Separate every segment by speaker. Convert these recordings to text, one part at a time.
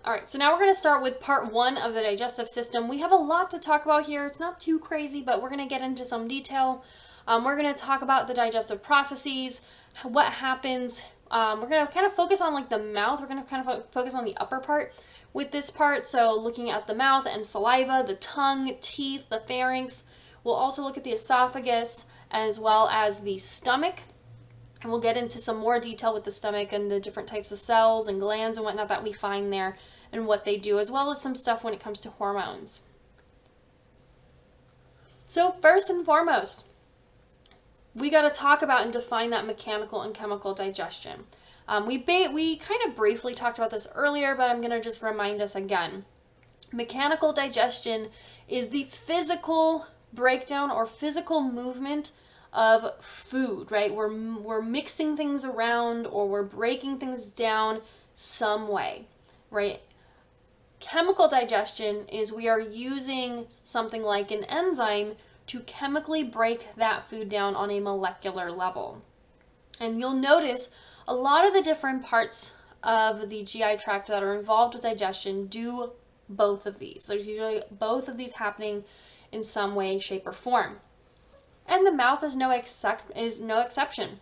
Speaker 1: All right, so now we're going to start with part one of the digestive system. We have a lot to talk about here. It's not too crazy, but we're going to get into some detail. We're going to talk about the digestive processes, what happens. We're going to kind of focus on like the mouth. We're going to kind of focus on the upper part with this part. So looking at the mouth and saliva, the tongue, teeth, the pharynx. We'll also look at the esophagus as well as the stomach. And we'll get into some more detail with the stomach and the different types of cells and glands and whatnot that we find there and what they do, as well as some stuff when it comes to hormones. So first and foremost, we got to talk about and define that mechanical and chemical digestion. We kind of briefly talked about this earlier, but I'm going to just remind us again. Mechanical digestion is the physical breakdown or physical movement of food, right? We're mixing things around or we're breaking things down some way, right? Chemical digestion is we are using something like an enzyme to chemically break that food down on a molecular level. And you'll notice a lot of the different parts of the GI tract that are involved with digestion do both of these. There's usually both of these happening in some way, shape, or form. And the mouth is no exception.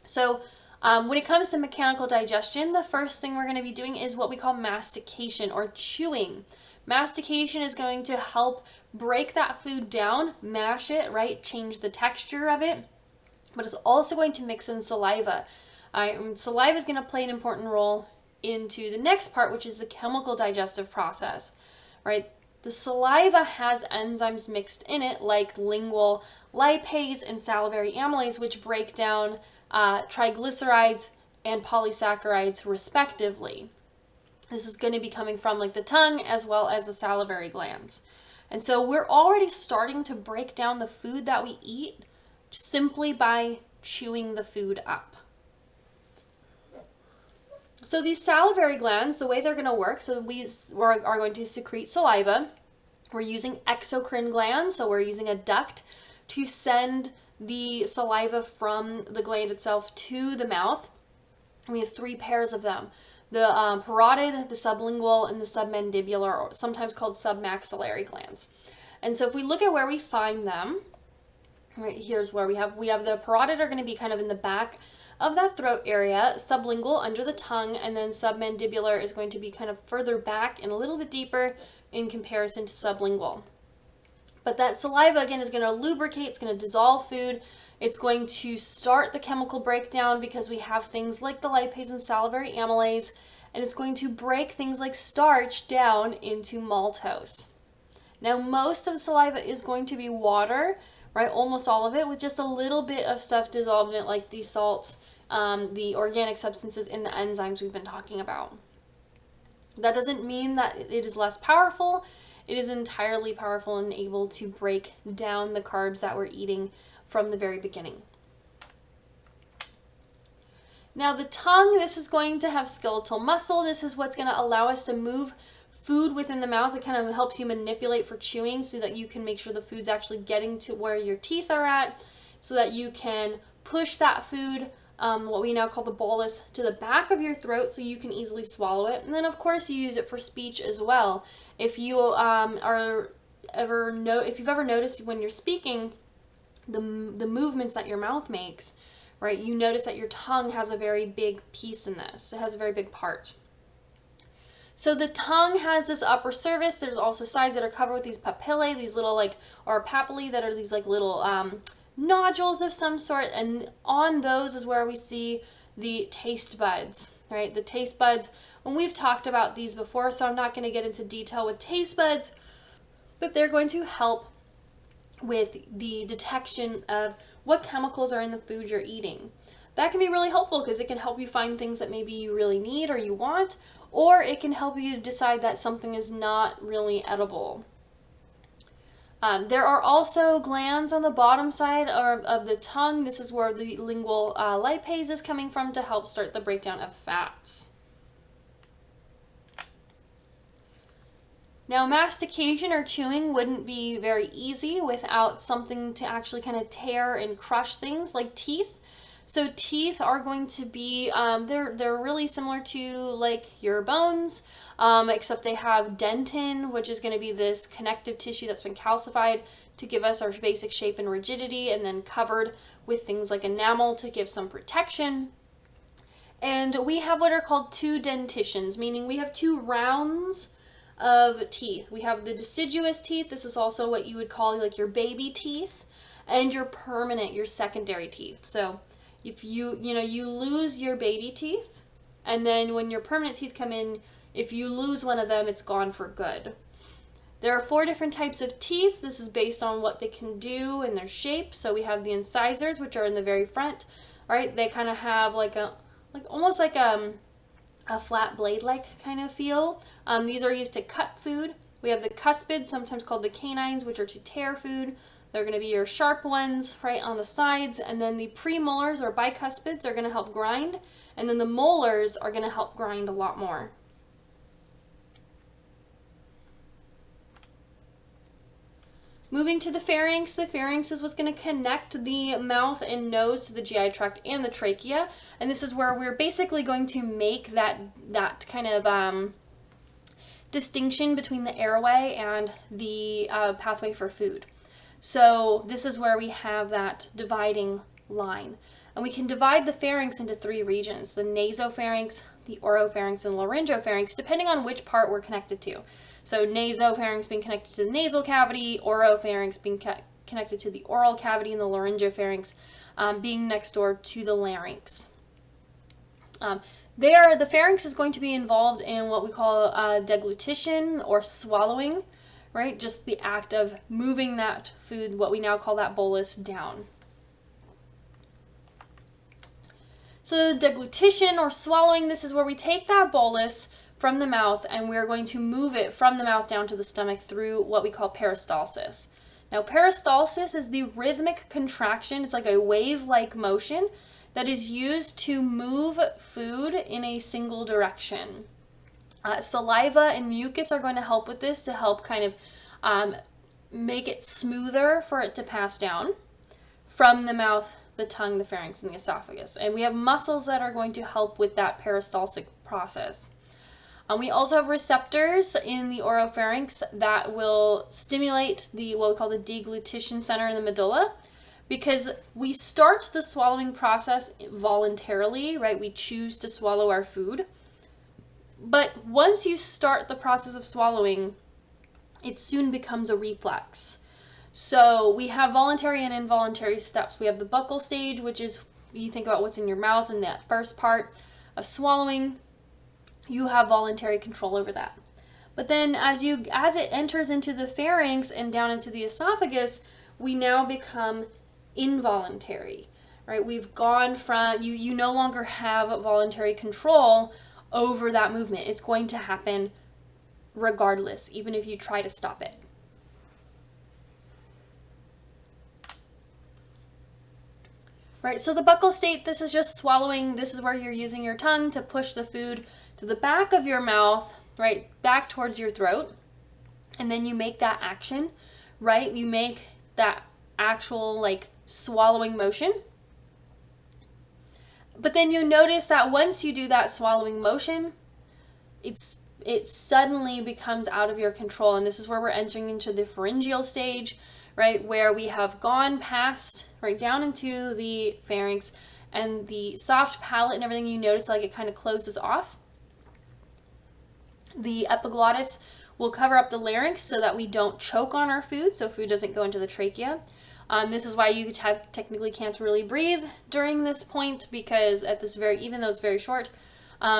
Speaker 1: So when it comes to mechanical digestion, the first thing we're going to be doing is what we call mastication or chewing. Mastication is going to help break that food down, mash it, right? Change the texture of it, but it's also going to mix in saliva. Saliva is going to play an important role into the next part, which is the chemical digestive process, right? The saliva has enzymes mixed in it like lingual lipase and salivary amylase, which break down triglycerides and polysaccharides respectively. This is going to be coming from like the tongue as well as the salivary glands. And so we're already starting to break down the food that we eat simply by chewing the food up. So these salivary glands, the way they're going to work, so we are going to secrete saliva. We're using exocrine glands, so we're using a duct to send the saliva from the gland itself to the mouth. We have three pairs of them. The parotid, the sublingual, and the submandibular, or sometimes called submaxillary glands. And so if we look at where we find them, right, here's where we have the parotid are going to be kind of in the back of that throat area, sublingual under the tongue, and then submandibular is going to be kind of further back and a little bit deeper in comparison to sublingual. But that saliva, again, is going to lubricate, it's going to dissolve food, it's going to start the chemical breakdown because we have things like the lipase and salivary amylase, and it's going to break things like starch down into maltose. Now, most of the saliva is going to be water, right? Almost all of it, with just a little bit of stuff dissolved in it, like these salts, the organic substances, and the enzymes we've been talking about. That doesn't mean that it is less powerful. It is entirely powerful and able to break down the carbs that we're eating from the very beginning. Now the tongue, this is going to have skeletal muscle. This is what's going to allow us to move food within the mouth. It kind of helps you manipulate for chewing so that you can make sure the food's actually getting to where your teeth are at, so that you can push that food, what we now call the bolus, to the back of your throat so you can easily swallow it. And then of course you use it for speech as well. If you if you've ever noticed when you're speaking the movements that your mouth makes, right? You notice that your tongue has a very big piece in this. It has a very big part. So the tongue has this upper surface. There's also sides that are covered with these papillae, these little or papillae that are these little nodules of some sort, and on those is where we see the taste buds, right? The taste buds, and we've talked about these before, so I'm not going to get into detail with taste buds, but they're going to help with the detection of what chemicals are in the food you're eating. That can be really helpful because it can help you find things that maybe you really need or you want, or it can help you decide that something is not really edible. There are also glands on the bottom side of the tongue. This is where the lingual lipase is coming from to help start the breakdown of fats. Now, mastication or chewing wouldn't be very easy without something to actually kind of tear and crush things like teeth. So teeth are going to be, they're really similar to like your bones, except they have dentin, which is going to be this connective tissue that's been calcified to give us our basic shape and rigidity, and then covered with things like enamel to give some protection. And we have what are called two dentitions, meaning we have two rounds of teeth. We have the deciduous teeth. This is also what you would call like your baby teeth, and your permanent, your secondary teeth. So if you lose your baby teeth, and then when your permanent teeth come in, if you lose one of them, it's gone for good. There are 4 different types of teeth. This is based on what they can do and their shape. So we have the incisors, which are in the very front. All right, they kind of have almost like a flat blade-like kind of feel. These are used to cut food. We have the cuspids, sometimes called the canines, which are to tear food. They're going to be your sharp ones right on the sides, and then the premolars or bicuspids are going to help grind, and then the molars are going to help grind a lot more. Moving to the pharynx is what's going to connect the mouth and nose to the GI tract and the trachea, and this is where we're basically going to make that kind of distinction between the airway and the pathway for food. So this is where we have that dividing line. And we can divide the pharynx into 3 regions: the nasopharynx, the oropharynx, and laryngopharynx, depending on which part we're connected to. So nasopharynx being connected to the nasal cavity, oropharynx being connected to the oral cavity, and the laryngopharynx being next door to the larynx. The pharynx is going to be involved in what we call deglutition or swallowing, right? Just the act of moving that food, what we now call that bolus, down. So deglutition or swallowing, this is where we take that bolus from the mouth and we're going to move it from the mouth down to the stomach through what we call peristalsis. Now peristalsis is the rhythmic contraction. It's like a wave-like motion that is used to move food in a single direction. Saliva and mucus are going to help with this, to help kind of make it smoother for it to pass down from the mouth, the tongue, the pharynx, and the esophagus. And we have muscles that are going to help with that peristaltic process. We also have receptors in the oropharynx that will stimulate what we call the deglutition center in the medulla, because we start the swallowing process voluntarily, right? We choose to swallow our food. But once you start the process of swallowing, it soon becomes a reflex. So we have voluntary and involuntary steps. We have the buccal stage, which is, you think about what's in your mouth in that first part of swallowing. You have voluntary control over that. But then as it enters into the pharynx and down into the esophagus, we now become involuntary, right? We've gone from, you no longer have voluntary control over that movement. It's going to happen regardless, even if you try to stop it. Right, so the buccal state, this is just swallowing. This is where you're using your tongue to push the food to the back of your mouth, right, back towards your throat. And then you make that action, right? You make that actual like swallowing motion. But then you notice that once you do that swallowing motion, it suddenly becomes out of your control. And this is where we're entering into the pharyngeal stage, right, where we have gone past, right, down into the pharynx, and the soft palate and everything, you notice like it kind of closes off. The epiglottis will cover up the larynx so that we don't choke on our food, so food doesn't go into the trachea. This is why you technically can't really breathe during this point, because even though it's very short,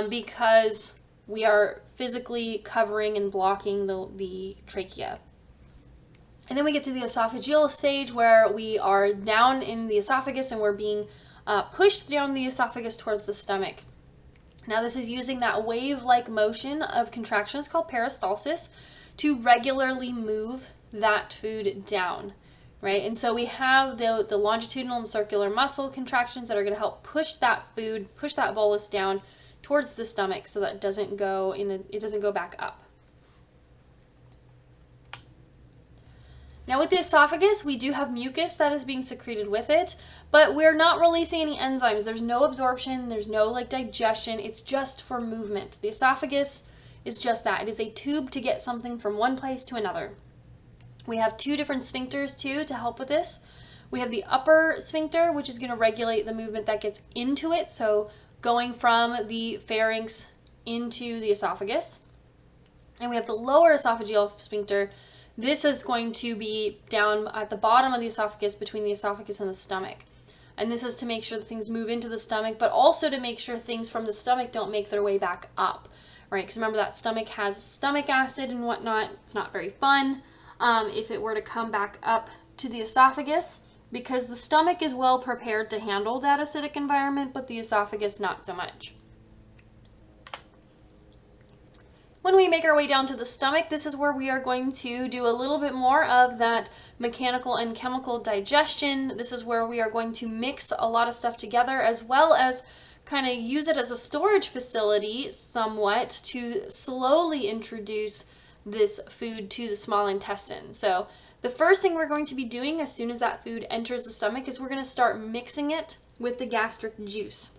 Speaker 1: because we are physically covering and blocking the trachea. And then we get to the esophageal stage, where we are down in the esophagus and we're being pushed down the esophagus towards the stomach. Now this is using that wave-like motion of contractions called peristalsis to regularly move that food down, right? And so we have the longitudinal and circular muscle contractions that are going to help push that bolus down towards the stomach so that it doesn't go back up. Now with the esophagus, we do have mucus that is being secreted with it, but we're not releasing any enzymes. There's no absorption, there's no like digestion, it's just for movement. The esophagus is just that. It is a tube to get something from one place to another. We have two different sphincters too to help with this. We have the upper sphincter, which is going to regulate the movement that gets into it, so going from the pharynx into the esophagus. And we have the lower esophageal sphincter. This is going to be down at the bottom of the esophagus, between the esophagus and the stomach. And this is to make sure that things move into the stomach, but also to make sure things from the stomach don't make their way back up, right? Because remember that stomach has stomach acid and whatnot. It's not very fun if it were to come back up to the esophagus, because the stomach is well prepared to handle that acidic environment, but the esophagus not so much. When we make our way down to the stomach, this is where we are going to do a little bit more of that mechanical and chemical digestion. This is where we are going to mix a lot of stuff together, as well as kind of use it as a storage facility somewhat to slowly introduce this food to the small intestine. So the first thing we're going to be doing as soon as that food enters the stomach is we're going to start mixing it with the gastric juice.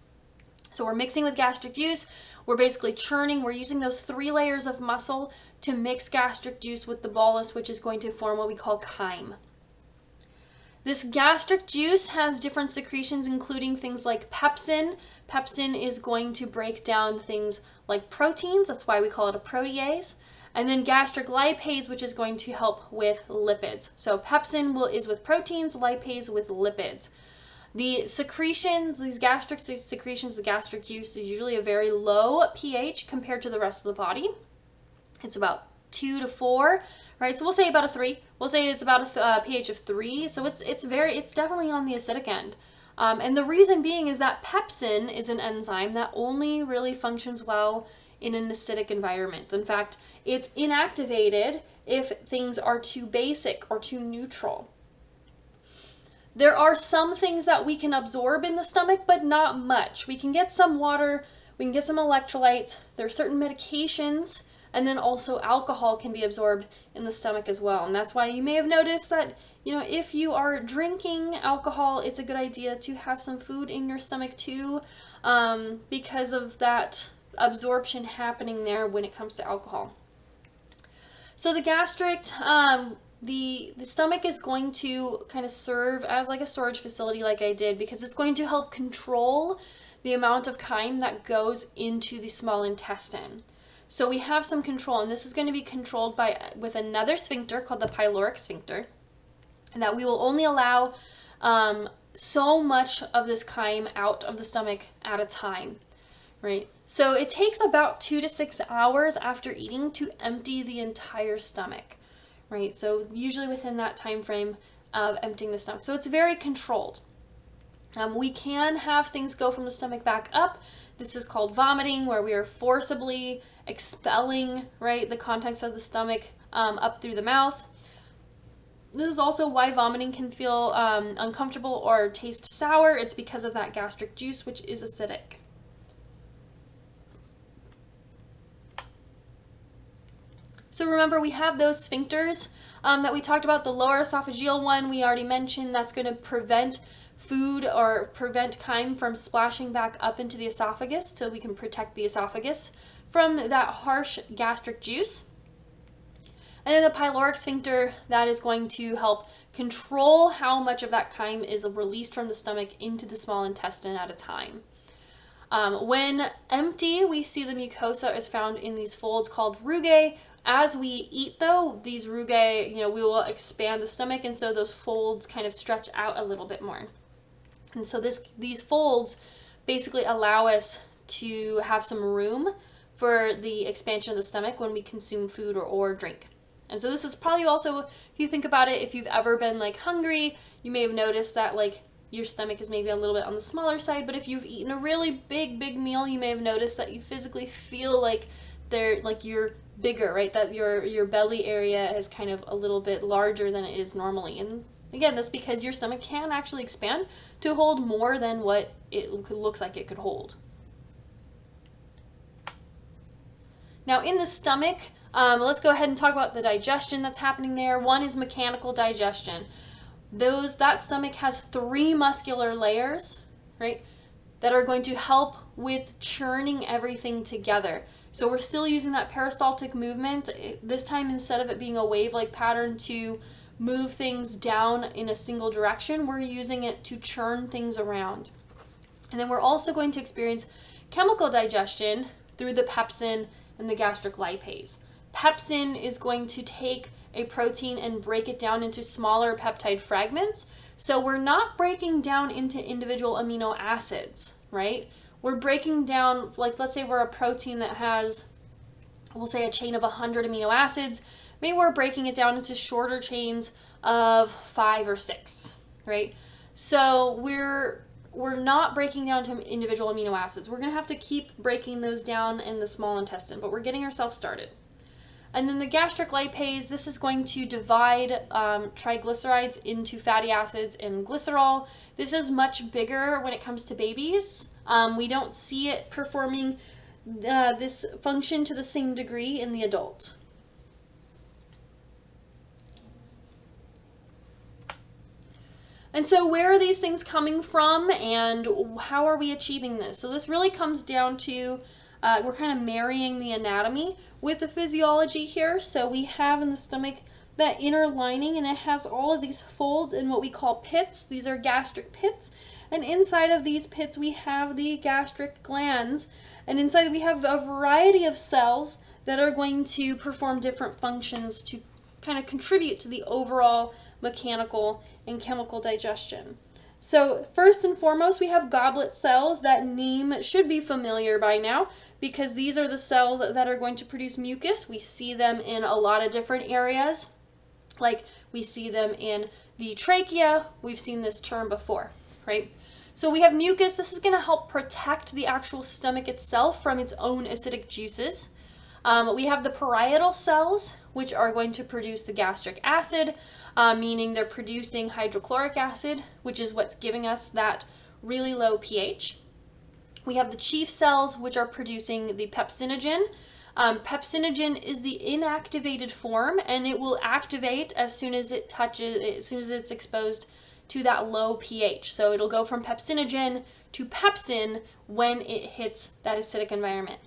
Speaker 1: So we're mixing with gastric juice. We're basically churning. We're using those 3 layers of muscle to mix gastric juice with the bolus, which is going to form what we call chyme. This gastric juice has different secretions, including things like pepsin. Pepsin is going to break down things like proteins. That's why we call it a protease. And then gastric lipase, which is going to help with lipids. So pepsin is with proteins, lipase with lipids. The secretions, these gastric secretions, the gastric juice is usually a very low pH compared to the rest of the body. It's about 2 to 4, right? So we'll say about a 3. We'll say it's about a pH of 3. So it's definitely on the acidic end. And the reason being is that pepsin is an enzyme that only really functions well in an acidic environment. In fact, it's inactivated if things are too basic or too neutral. There are some things that we can absorb in the stomach, but not much. We can get some water, we can get some electrolytes, there are certain medications, and then also alcohol can be absorbed in the stomach as well. And that's why you may have noticed that, if you are drinking alcohol, it's a good idea to have some food in your stomach too, because of that absorption happening there when it comes to alcohol. So the gastric, the stomach is going to kind of serve as like a storage facility like I did, because it's going to help control the amount of chyme that goes into the small intestine. So we have some control, and this is going to be controlled with another sphincter called the pyloric sphincter, and that we will only allow so much of this chyme out of the stomach at a time, right? So it takes about 2 to 6 hours after eating to empty the entire stomach, right? So usually within that time frame of emptying the stomach. So it's very controlled. We can have things go from the stomach back up. This is called vomiting, where we are forcibly expelling, right, the contents of the stomach up through the mouth. This is also why vomiting can feel uncomfortable or taste sour. It's because of that gastric juice, which is acidic. So remember, we have those sphincters that we talked about. The lower esophageal one we already mentioned. That's going to prevent food or prevent chyme from splashing back up into the esophagus, so we can protect the esophagus from that harsh gastric juice. And then the pyloric sphincter, that is going to help control how much of that chyme is released from the stomach into the small intestine at a time. When empty, we see the mucosa is found in these folds called rugae. As we eat, though, these rugae, we will expand the stomach, and so those folds kind of stretch out a little bit more. And so these folds basically allow us to have some room for the expansion of the stomach when we consume food or drink. And so this is probably also, if you think about it, if you've ever been hungry, you may have noticed that your stomach is maybe a little bit on the smaller side, but if you've eaten a really big meal, you may have noticed that you physically feel you're bigger, right? That your belly area is kind of a little bit larger than it is normally. And again, that's because your stomach can actually expand to hold more than what it looks like it could hold. Now in the stomach, Let's go ahead and talk about the digestion that's happening there. One is mechanical digestion. That stomach has 3 muscular layers, right, that are going to help with churning everything together. So we're still using that peristaltic movement. This time, instead of it being a wave-like pattern to move things down in a single direction, we're using it to churn things around. And then we're also going to experience chemical digestion through the pepsin and the gastric lipase. Pepsin is going to take a protein and break it down into smaller peptide fragments. So we're not breaking down into individual amino acids, right? We're breaking down, like, let's say we're a protein that has, we'll say, a chain of 100 amino acids. Maybe we're breaking it down into shorter chains of 5 or 6, right? So we're not breaking down to individual amino acids. We're going to have to keep breaking those down in the small intestine, but we're getting ourselves started. And then the gastric lipase, this is going to divide triglycerides into fatty acids and glycerol. This is much bigger when it comes to babies. We don't see it performing this function to the same degree in the adult. And so where are these things coming from and how are we achieving this? So this really comes down to, we're kind of marrying the anatomy with the physiology here. So we have in the stomach that inner lining, and it has all of these folds in what we call pits. These are gastric pits. And inside of these pits, we have the gastric glands. And inside we have a variety of cells that are going to perform different functions to kind of contribute to the overall mechanical and chemical digestion. So first and foremost, we have goblet cells. That name should be familiar by now because these are the cells that are going to produce mucus. We see them in a lot of different areas. Like we see them in the trachea. We've seen this term before, right? So we have mucus. This is going to help protect the actual stomach itself from its own acidic juices. We have the parietal cells, which are going to produce the gastric acid, meaning they're producing hydrochloric acid, which is what's giving us that really low pH. We have the chief cells, which are producing the pepsinogen. Pepsinogen is the inactivated form, and it will activate as soon as it's exposed to that low pH. So it'll go from pepsinogen to pepsin when it hits that acidic environment.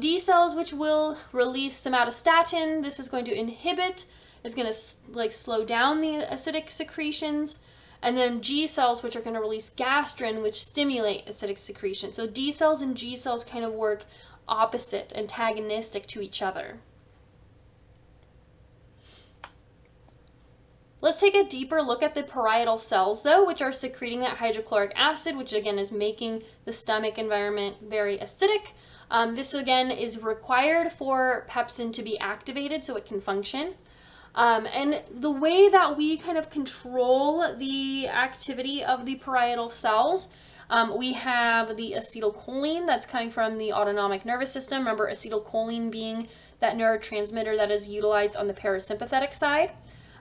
Speaker 1: D cells, which will release somatostatin. This is going to inhibit, is going to slow down the acidic secretions. And then G cells, which are going to release gastrin, which stimulate acidic secretion. So D cells and G cells kind of work opposite, antagonistic to each other. Let's take a deeper look at the parietal cells, though, which are secreting that hydrochloric acid, which again is making the stomach environment very acidic. This again is required for pepsin to be activated so it can function. And the way that we kind of control the activity of the parietal cells, we have the acetylcholine that's coming from the autonomic nervous system. Remember, acetylcholine being that neurotransmitter that is utilized on the parasympathetic side.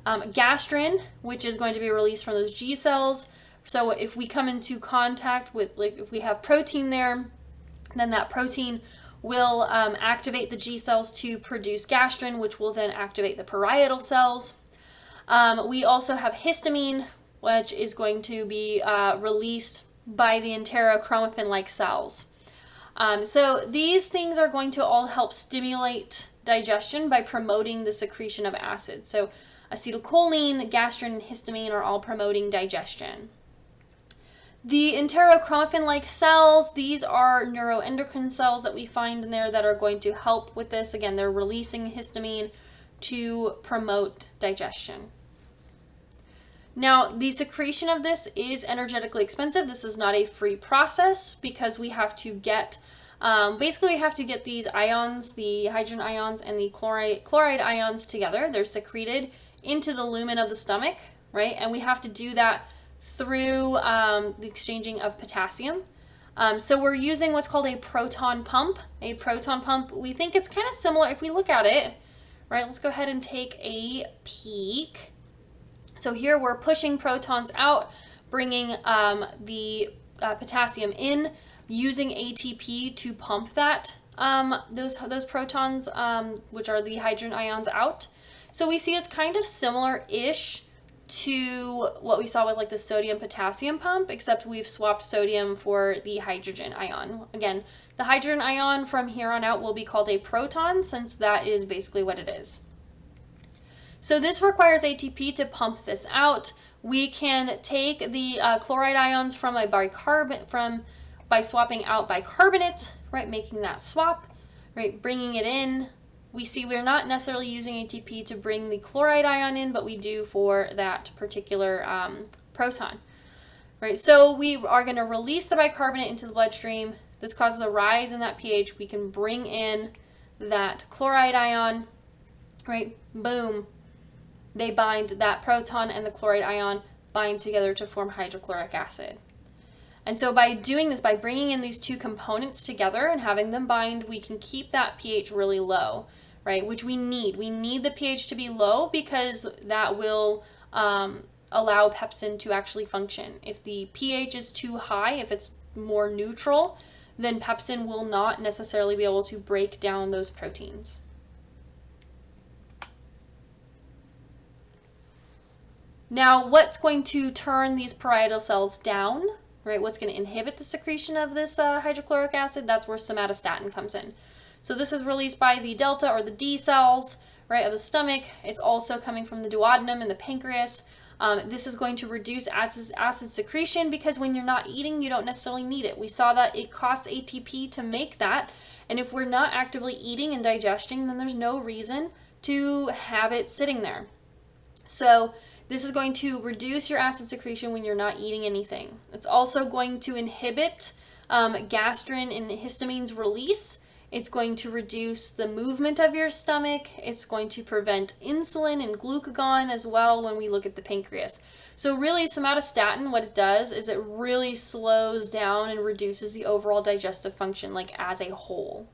Speaker 1: Gastrin, which is going to be released from those G cells. So if we come into contact with, like, if we have protein there, then that protein will activate the G cells to produce gastrin, which will then activate the parietal cells. We also have histamine, which is going to be released by the enterochromaffin-like cells. So these things are going to all help stimulate digestion by promoting the secretion of acid. So acetylcholine, gastrin, and histamine are all promoting digestion. The enterochromaffin-like cells, these are neuroendocrine cells that we find in there that are going to help with this. Again, they're releasing histamine to promote digestion. Now, the secretion of this is energetically expensive. This is not a free process because we have to get, basically we have to get these ions, the hydrogen ions and the chloride ions together. They're secreted into the lumen of the stomach, right? And we have to do that through the exchanging of potassium. So we're using what's called a proton pump. A proton pump, we think it's kind of similar if we look at it, right? Let's go ahead and take a peek. So here we're pushing protons out, bringing the potassium in, using ATP to pump that those protons, which are the hydrogen ions, out. So we see it's kind of similar-ish to what we saw with like the sodium-potassium pump, except we've swapped sodium for the hydrogen ion. Again, the hydrogen ion from here on out will be called a proton, since that is basically what it is. So this requires ATP to pump this out. We can take the chloride ions from a by swapping out bicarbonate, right, making that swap, right, bringing it in. We see we're not necessarily using ATP to bring the chloride ion in, but we do for that particular proton, right? So we are going to release the bicarbonate into the bloodstream. This causes a rise in that pH. We can bring in that chloride ion, right? Boom. They bind, that proton and the chloride ion bind together to form hydrochloric acid. And so by doing this, by bringing in these two components together and having them bind, we can keep that pH really low, right? Which we need. We need the pH to be low because that will allow pepsin to actually function. If the pH is too high, if it's more neutral, then pepsin will not necessarily be able to break down those proteins. Now, what's going to turn these parietal cells down, right? What's going to inhibit the secretion of this hydrochloric acid? That's where somatostatin comes in. So this is released by the delta or the D cells, right, of the stomach. It's also coming from the duodenum and the pancreas. This is going to reduce acid secretion because when you're not eating, you don't necessarily need it. We saw that it costs ATP to make that. And if we're not actively eating and digesting, then there's no reason to have it sitting there. So this is going to reduce your acid secretion when you're not eating anything. It's also going to inhibit gastrin and histamines release. It's going to reduce the movement of your stomach. It's going to prevent insulin and glucagon as well when we look at the pancreas. So really, somatostatin, what it does is it really slows down and reduces the overall digestive function, like as a whole.